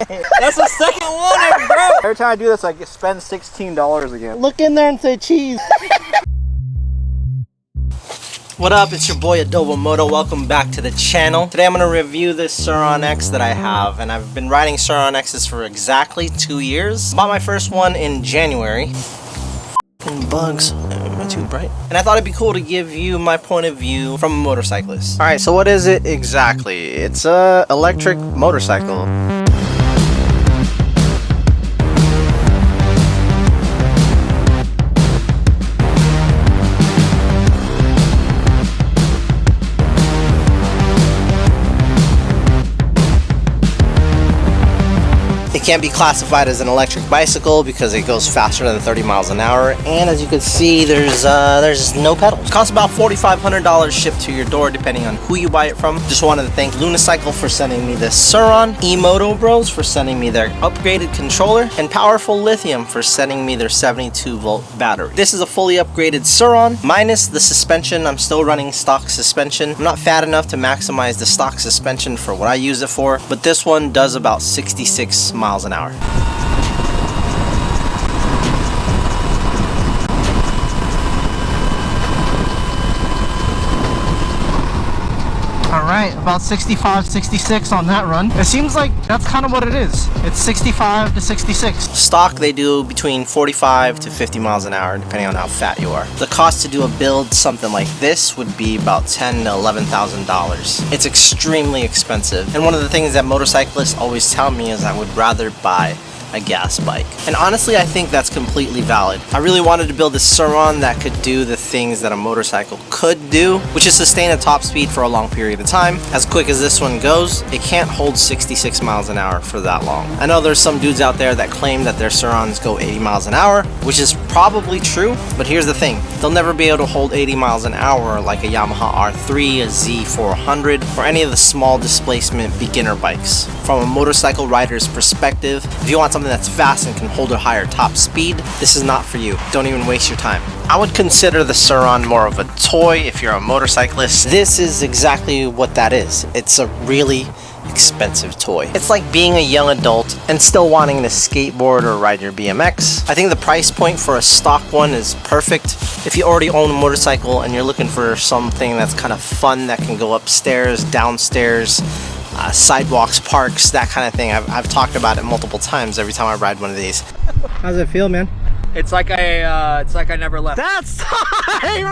That's the second one, bro. Every time I do this, I spend $16 again. Look in there and say cheese. What up, it's your boy Adobo Moto. Welcome back to the channel. Today I'm going to review this Surron X that I have, and I've been riding Surron X's for exactly 2 years. Bought my first one in January. Bugs, am I too bright? And I thought it'd be cool to give you my point of view from a motorcyclist. Alright, so what is it exactly? It's a electric motorcycle. It can't be classified as an electric bicycle because it goes faster than 30 miles an hour, and as you can see, there's no pedals. It costs about $4,500 shipped to your door depending on who you buy it from. Just wanted to thank Unicycle for sending me this Surron, Emoto Bros for sending me their upgraded controller, and Powerful Lithium for sending me their 72-volt battery. This is a fully upgraded Surron, minus the suspension. I'm still running stock suspension. I'm not fat enough to maximize the stock suspension for what I use it for, but this one does about 66 miles an hour. Alright, about 65, 66 on that run. It seems like that's kind of what it is. It's 65 to 66. Stock, they do between 45 to 50 miles an hour, depending on how fat you are. The cost to do a build something like this would be about $10,000 to $11,000. It's extremely expensive. And one of the things that motorcyclists always tell me is I would rather buy a gas bike. And honestly, I think that's completely valid. I really wanted to build a Surron that could do the things that a motorcycle could do, which is sustain a top speed for a long period of time. As quick as this one goes, it can't hold 66 miles an hour for that long. I know there's some dudes out there that claim that their Surrons go 80 miles an hour, which is probably true, but here's the thing. They'll never be able to hold 80 miles an hour like a Yamaha R3, a Z400, or any of the small displacement beginner bikes. From a motorcycle rider's perspective, if you want something that's fast and can hold a higher top speed, this is not for you. Don't even waste your time. I would consider the Surron more of a toy if you're a motorcyclist. This is exactly what that is. It's a really expensive toy. It's like being a young adult and still wanting to skateboard or ride your BMX. I think the price point for a stock one is perfect. If you already own a motorcycle and you're looking for something that's kind of fun that can go upstairs, downstairs, sidewalks, parks, that kind of thing. I've talked about it multiple times every time I ride one of these. How's it feel, man? It's like I never left. That's tight,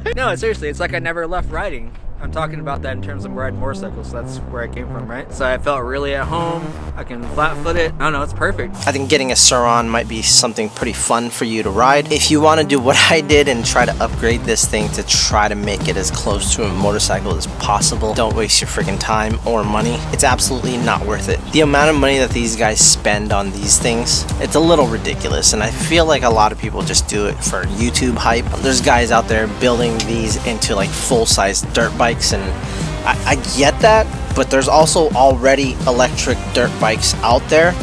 bro. No, seriously, it's like I never left riding. I'm talking about that in terms of riding motorcycles. That's where I came from, right? So I felt really at home. I can flat foot it. I don't know, it's perfect. I think getting a Surron might be something pretty fun for you to ride. If you want to do what I did and try to upgrade this thing to try to make it as close to a motorcycle as possible, don't waste your freaking time or money. It's absolutely not worth it. The amount of money that these guys spend on these things, it's a little ridiculous, and I feel like a lot of people just do it for YouTube hype. There's guys out there building these into like full-size dirt bikes, and I get that, but there's also already electric dirt bikes out there,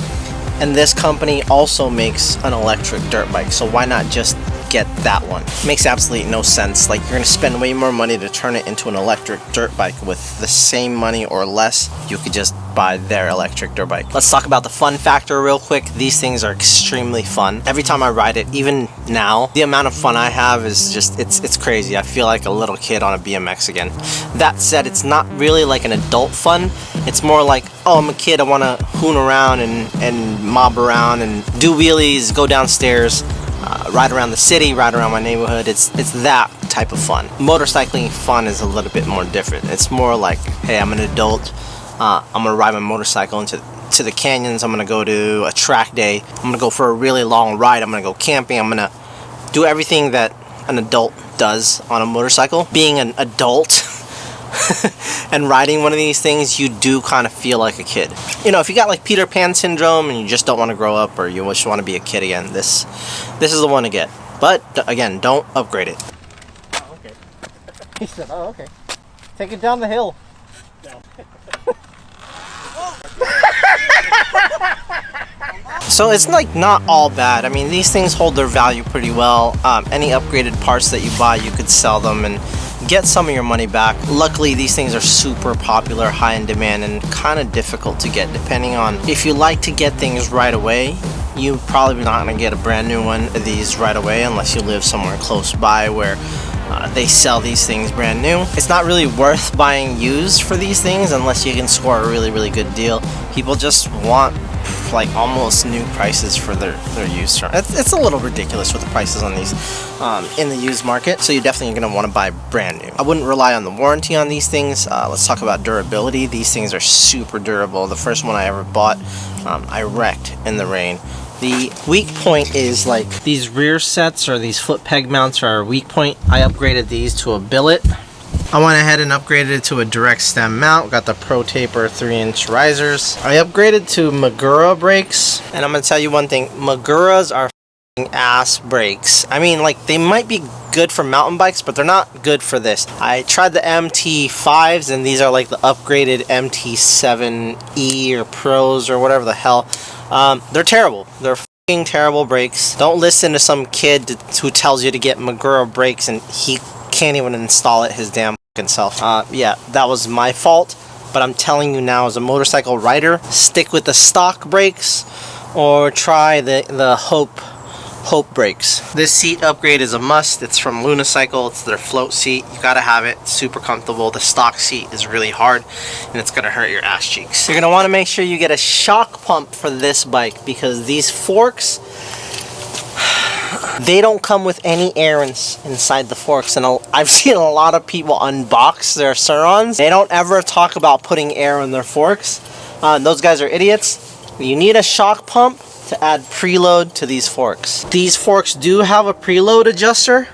and this company also makes an electric dirt bike, so why not just get that one? It makes absolutely no sense. Like, you're gonna spend way more money to turn it into an electric dirt bike with the same money or less. You could just buy their electric dirt bike. Let's talk about the fun factor real quick. These things are extremely fun. Every time I ride it, even now, the amount of fun I have is just, it's crazy. I feel like a little kid on a BMX again. That said, it's not really like an adult fun. It's more like, oh, I'm a kid, I wanna hoon around and mob around and do wheelies, go downstairs, ride around the city, ride around my neighborhood. It's that type of fun. Motorcycling fun is a little bit more different. It's more like, hey, I'm an adult. I'm gonna ride my motorcycle into the canyons. I'm gonna go to a track day. I'm gonna go for a really long ride. I'm gonna go camping. I'm gonna do everything that an adult does on a motorcycle. Being an adult and riding one of these things, you do kind of feel like a kid. You know, if you got like Peter Pan syndrome and you just don't want to grow up, or you just want to be a kid again, this is the one to get. But again, don't upgrade it. Oh, okay. He said, oh, okay. Take it down the hill. No. So it's like not all bad. I mean, these things hold their value pretty well. Any upgraded parts that you buy, you could sell them and get some of your money back. Luckily, these things are super popular, high in demand, and kind of difficult to get depending on if you like to get things right away. You probably not going to get a brand new one of these right away unless you live somewhere close by where they sell these things brand new. It's not really worth buying used for these things unless you can score a really good deal. People just want like almost new prices for their used. It's a little ridiculous with the prices on these in the used market, so you're definitely going to want to buy brand new. I wouldn't rely on the warranty on these things. Let's talk about durability. These things are super durable. The first one I ever bought, I wrecked in the rain. The weak point is like these rear sets or these foot peg mounts are a weak point. I upgraded these to a billet. I went ahead and upgraded it to a direct stem mount. Got the Pro Taper 3-inch risers. I upgraded to Magura brakes. And I'm going to tell you one thing. Maguras are ass brakes. I mean, like, they might be good for mountain bikes, but they're not good for this. I tried the MT5s, and these are like the upgraded MT7E or Pros or whatever the hell. They're terrible. They're fucking terrible brakes. Don't listen to some kid who tells you to get Magura brakes and he can't even install it his damn fucking self. Yeah, that was my fault, but I'm telling you now as a motorcycle rider, stick with the stock brakes or try the Hope brakes. This seat upgrade is a must. It's from Lunicycle. It's their float seat. You gotta have it. It's super comfortable. The stock seat is really hard and it's gonna hurt your ass cheeks. You're gonna want to make sure you get a shock pump for this bike because these forks, they don't come with any air inside the forks, and I've seen a lot of people unbox their Surrons. They don't ever talk about putting air in their forks. Those guys are idiots. You need a shock pump to add preload to these forks. These forks do have a preload adjuster,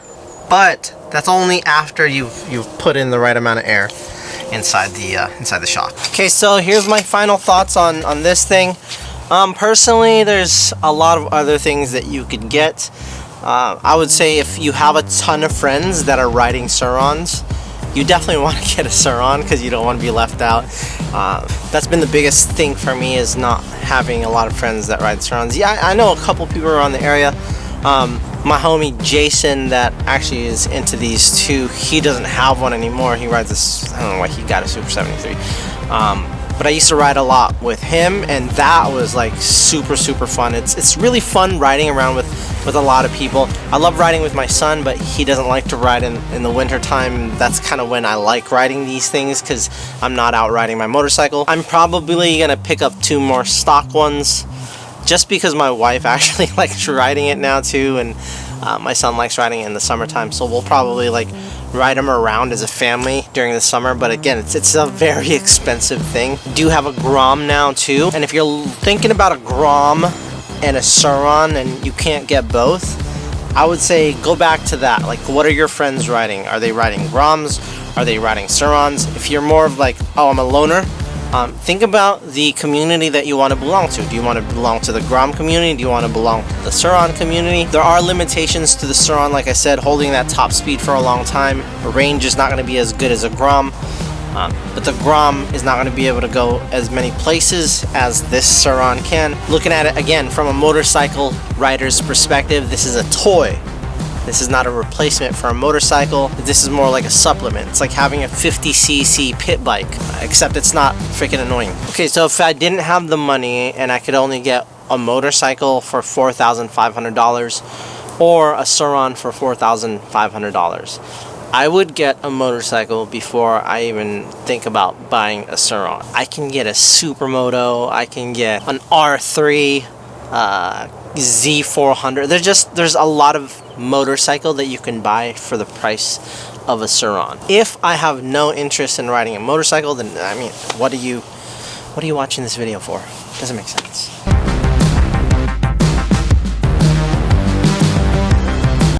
but that's only after you've put in the right amount of air inside the shock. Okay, so here's my final thoughts on this thing. Personally, there's a lot of other things that you could get. I would say if you have a ton of friends that are riding Surrons, you definitely want to get a Surron because you don't want to be left out. That's been the biggest thing for me, is not having a lot of friends that ride Surrons. Yeah, I know a couple people around the area. My homie Jason that actually is into these too, he doesn't have one anymore. He rides this, I don't know why he got a Super 73. But I used to ride a lot with him, and that was like super fun. It's really fun riding around with a lot of people. I love riding with my son, but he doesn't like to ride in the winter time. That's kind of when I like riding these things because I'm not out riding my motorcycle. I'm probably gonna pick up 2 more stock ones just because my wife actually likes riding it now too, and my son likes riding it in the summertime, so we'll probably like ride them around as a family during the summer. But again, it's a very expensive thing. I do have a Grom now too, and if you're thinking about a Grom and a Surron and you can't get both, I would say go back to that. Like, what are your friends riding? Are they riding Groms? Are they riding Surrons? If you're more of like, oh, I'm a loner, think about the community that you want to belong to. Do you want to belong to the Grom community? Do you want to belong to the Surron community? There are limitations to the Surron, like I said, holding that top speed for a long time. The range is not going to be as good as a Grom, but the Grom is not going to be able to go as many places as this Surron can. Looking at it again from a motorcycle rider's perspective, this is a toy. This is not a replacement for a motorcycle. This is more like a supplement. It's like having a 50cc pit bike, except it's not freaking annoying. Okay, so if I didn't have the money and I could only get a motorcycle for $4,500 or a Surron for $4,500, I would get a motorcycle before I even think about buying a Surron. I can get a Supermoto, I can get an R3, Z400. There's a lot of motorcycle that you can buy for the price of a Surron. If I have no interest in riding a motorcycle, then I mean, what are you watching this video for? Doesn't make sense.